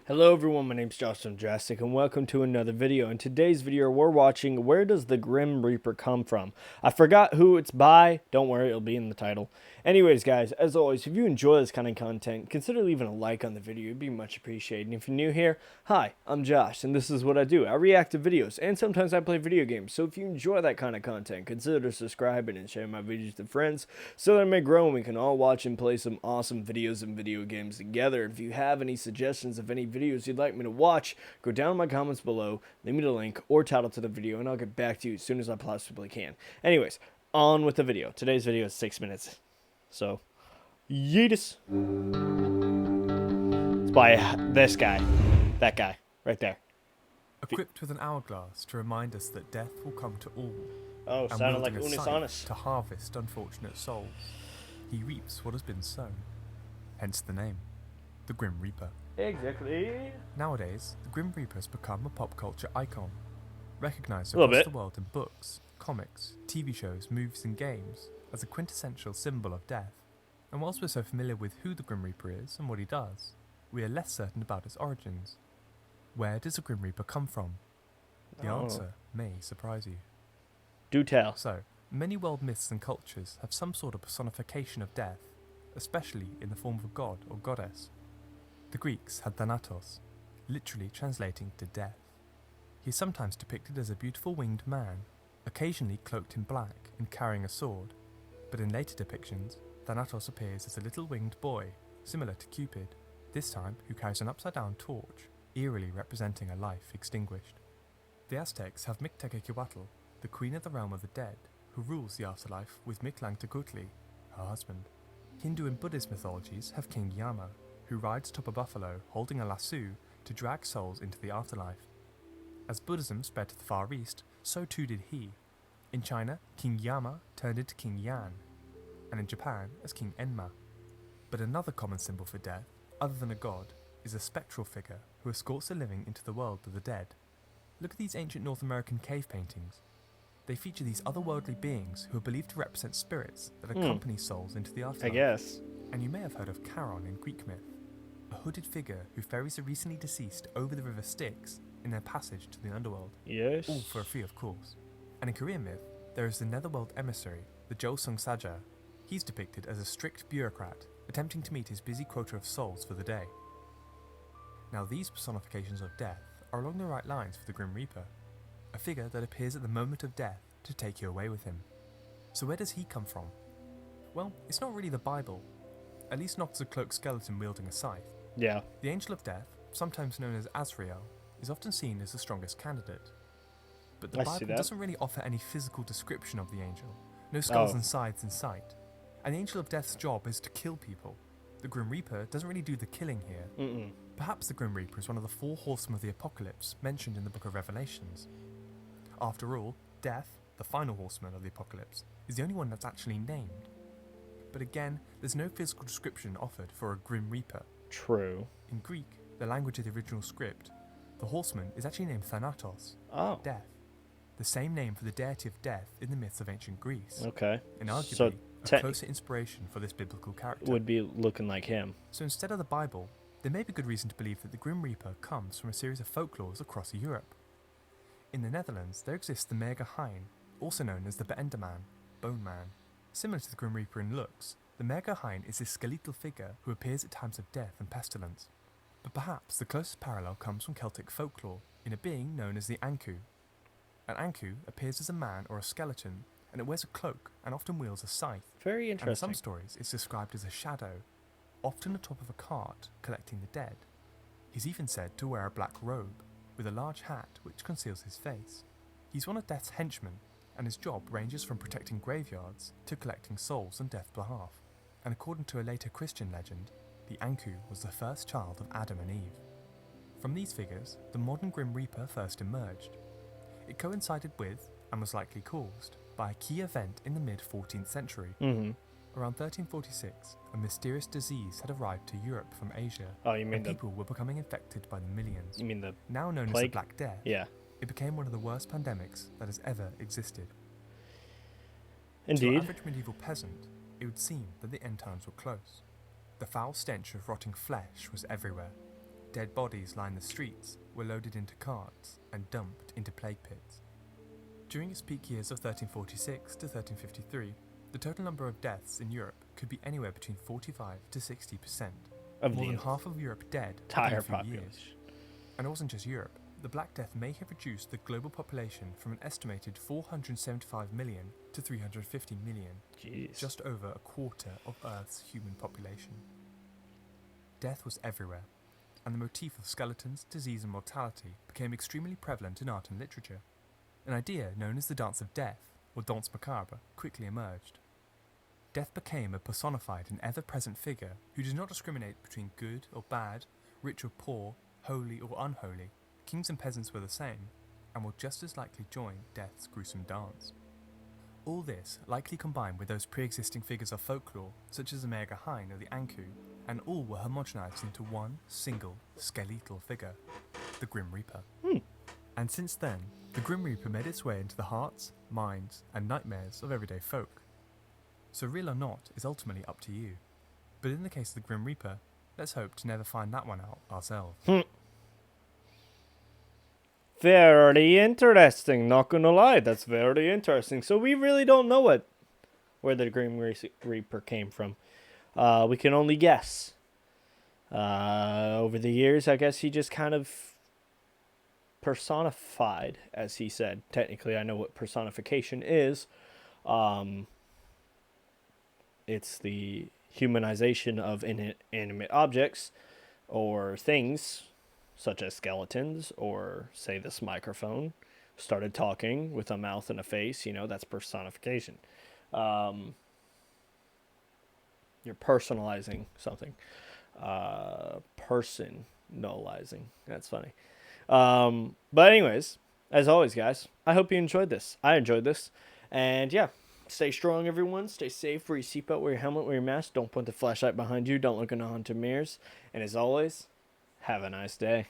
Hello everyone, my name's JoshJrumJrastick and welcome to another video. In today's video, we're watching Where Does the Grim Reaper Come From? I forgot who it's by. Don't worry, it'll be in the title. Anyways, guys, as always, if you enjoy this kind of content, consider leaving a like on the video. It'd be much appreciated. And if you're new here, hi, I'm Josh, and this is what I do. I react to videos, and sometimes I play video games. So if you enjoy that kind of content, consider subscribing and sharing my videos to friends so that it may grow and we can all watch and play some awesome videos and video games together. If you have any suggestions of any videos you'd like me to watch, go down in my comments below, leave me the link or title to the video, and I'll get back to you as soon as I possibly can. Anyways, on with the video. Today's video is 6 minutes. So, yeetus. It's by this guy. That guy. Right there. Equipped with an hourglass to remind us that death will come to all. Oh, and sounded like wielding a Unis scythe Honest. to harvest unfortunate souls. He reaps what has been sown. Hence the name, the Grim Reaper. Exactly. Nowadays, the Grim Reaper has become a pop culture icon, recognized A little across bit. the world in books, comics, TV shows, movies and games as a quintessential symbol of death. And whilst we're so familiar with who the Grim Reaper is and what he does, we are less certain about its origins. Where does the Grim Reaper come from? The answer may surprise you. Do tell. So, many world myths and cultures have some sort of personification of death, especially in the form of a god or goddess. The Greeks had Thanatos, literally translating to death. He is sometimes depicted as a beautiful winged man, occasionally cloaked in black and carrying a sword, but in later depictions, Thanatos appears as a little winged boy, similar to Cupid, this time who carries an upside-down torch, eerily representing a life extinguished. The Aztecs have Mictequehuatl, the queen of the realm of the dead, who rules the afterlife with Mictlantecutli, her husband. Hindu and Buddhist mythologies have King Yama, who rides atop a buffalo holding a lasso to drag souls into the afterlife. As Buddhism spread to the Far East, so too did he. In China, King Yama turned into King Yan, and in Japan as King Enma. But another common symbol for death, other than a god, is a spectral figure who escorts the living into the world of the dead. Look at these ancient North American cave paintings. They feature these otherworldly beings who are believed to represent spirits that accompany souls into the afterlife. I guess. And you may have heard of Charon in Greek myth, a hooded figure who ferries the recently deceased over the river Styx in their passage to the underworld. Yes. All for a fee, of course. And in Korean myth, there is the netherworld emissary, the Josung Saja. He's depicted as a strict bureaucrat, attempting to meet his busy quota of souls for the day. Now these personifications of death are along the right lines for the Grim Reaper, a figure that appears at the moment of death to take you away with him. So where does he come from? Well, it's not really the Bible, at least not as a cloaked skeleton wielding a scythe. Yeah. The Angel of Death, sometimes known as Azrael, is often seen as the strongest candidate. But the Bible doesn't really offer any physical description of the angel, no skulls and scythes in sight. And the Angel of Death's job is to kill people. The Grim Reaper doesn't really do the killing here. Perhaps the Grim Reaper is one of the 4 horsemen of the apocalypse mentioned in the book of Revelations. After all, Death, the final horseman of the apocalypse, is the only one that's actually named. But again, there's no physical description offered for a Grim Reaper. True. In Greek, the language of the original script, the horseman is actually named Thanatos, death, the same name for the deity of death in the myths of ancient Greece. Okay. And arguably, a closer inspiration for this biblical character. Would be looking like him. So instead of the Bible, there may be good reason to believe that the Grim Reaper comes from a series of folklores across Europe. In the Netherlands, there exists the Merge Hein, also known as the Beenderman, Bone Man. Similar to the Grim Reaper in looks, the Merge Hein is this skeletal figure who appears at times of death and pestilence. But perhaps the closest parallel comes from Celtic folklore, in a being known as the Ankou. An Ankou appears as a man or a skeleton, and it wears a cloak and often wields a scythe. Very interesting. And in some stories, it's described as a shadow, often atop of a cart, collecting the dead. He's even said to wear a black robe, with a large hat which conceals his face. He's one of Death's henchmen, and his job ranges from protecting graveyards to collecting souls on Death's behalf. And according to a later Christian legend, the Ankou was the first child of Adam and Eve. From these figures, the modern Grim Reaper first emerged. It coincided with, and was likely caused, by a key event in the mid-14th century. Around 1346, a mysterious disease had arrived to Europe from Asia, and people were becoming infected by the millions. You mean the now known plague? as the Black Death? Yeah. It became one of the worst pandemics that has ever existed. Indeed. To an average medieval peasant, it would seem that the end times were close. The foul stench of rotting flesh was everywhere. Dead bodies lined the streets, were loaded into carts, and dumped into plague pits. During its peak years of 1346 to 1353, the total number of deaths in Europe could be anywhere between 45 to 60%. Of More the than half of Europe dead entire within a few population. years. And it wasn't just Europe. The Black Death may have reduced the global population from an estimated 475 million to 350 million, Jeez. just over a quarter of Earth's human population. Death was everywhere, and the motif of skeletons, disease and mortality became extremely prevalent in art and literature. An idea known as the Dance of Death, or Danse Macabre, quickly emerged. Death became a personified and ever-present figure who did not discriminate between good or bad, rich or poor, holy or unholy. Kings and peasants were the same, and would just as likely join Death's gruesome dance. All this likely combined with those pre-existing figures of folklore, such as the Hain or the Ankou, and all were homogenized into one single skeletal figure, the Grim Reaper. And since then, the Grim Reaper made its way into the hearts, minds, and nightmares of everyday folk. So real or not is ultimately up to you. But in the case of the Grim Reaper, let's hope to never find that one out ourselves. Very interesting, not gonna lie, that's very interesting. So we really don't know where the Grim Reaper came from. We can only guess. Over the years, I guess he just kind of personified, as he said. Technically, I know what personification is. It's the humanization of inanimate objects or things, such as skeletons, or say this microphone started talking with a mouth and a face. You know, that's personification. You're personalizing something. Personalizing. That's funny. But anyways, as always, guys, I hope you enjoyed this. I enjoyed this. And yeah, stay strong, everyone. Stay safe. Wear your seatbelt, wear your helmet, wear your mask. Don't put the flashlight behind you. Don't look in the haunted mirrors. And as always, have a nice day.